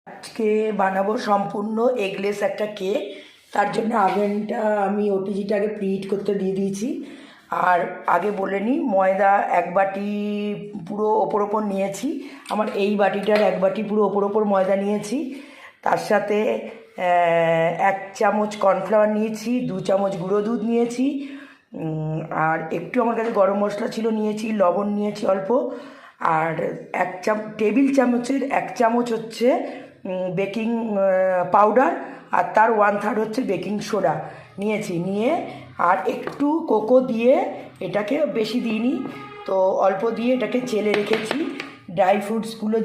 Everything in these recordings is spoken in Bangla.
আজকে বানাবো সম্পূর্ণ এগলেস একটা কেক। তার জন্য আভেনটা আমি ওটিজিটা আগে প্রিহিট করতে দিয়ে দিয়েছি। আর আগে বলে নিই, ময়দা এক বাটি পুরো ওপর নিয়েছি। আমার এই বাটিটার এক বাটি পুরো ওপর ময়দা নিয়েছি। তার সাথে 1 চামচ কর্নফ্লাওয়ার নিয়েছি, 2 চামচ গুঁড়ো দুধ নিয়েছি, আর একটু আমার কাছে গরম মশলা ছিল নিয়েছি, লবণ নিয়েছি অল্প, আর টেবিল চামচের 1 চামচ হচ্ছে বেকিং পাউডার, আর তার 1/3 হচ্ছে বেকিং সোডা নিয়েছি। নিয়ে আর একটু কোকো দিয়ে, এটাকে বেশি দিইনি, তো অল্প দিয়ে এটাকে চেলে রেখেছি। ড্রাই ফ্রুটসগুলো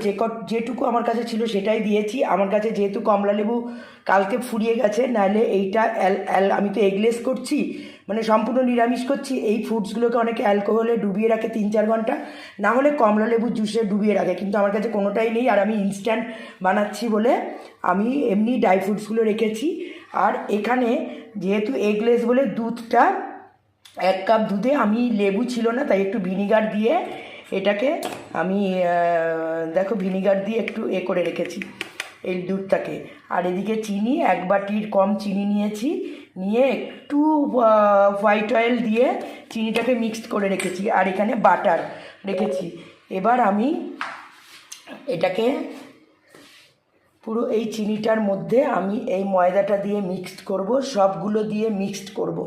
যেটুকু আমার কাছে ছিল সেটাই দিয়েছি। আমার কাছে যেহেতু কমলালেবু কালকে ফুরিয়ে গেছে, নাহলে এইটা আমি তো এগলেস করছি, মানে সম্পূর্ণ নিরামিষ করছি। এই ফ্রুটসগুলোকে অনেকে অ্যালকোহলে ডুবিয়ে রাখে 3-4 ঘন্টা, না হলে কমলালেবুর জুসে ডুবিয়ে রাখে, কিন্তু আমার কাছে কোনোটাই নেই। আর আমি ইনস্ট্যান্ট বানাচ্ছি বলে আমি এমনি ড্রাই ফ্রুটসগুলো রেখেছি। আর এখানে যেহেতু এগলেস বলে দুধটা 1 কাপ দুধে, আমি লেবু ছিল না তাই একটু ভিনিগার দিয়ে এটাকে আমি দেখো ভিনিগার দিয়ে একটু করে রেখেছি এই দুধটাকে। আর এদিকে চিনি 1 বাটির কম চিনি নিয়েছি, নিয়ে একটু হোয়াইট অয়েল দিয়ে চিনিটাকে মিক্সড করে রেখেছি। আর এখানে বাটার রেখেছি। এবার আমি এটাকে পুরো এই চিনিটার মধ্যে আমি এই ময়দাটা দিয়ে মিক্সড করব, সবগুলো দিয়ে মিক্সড করব।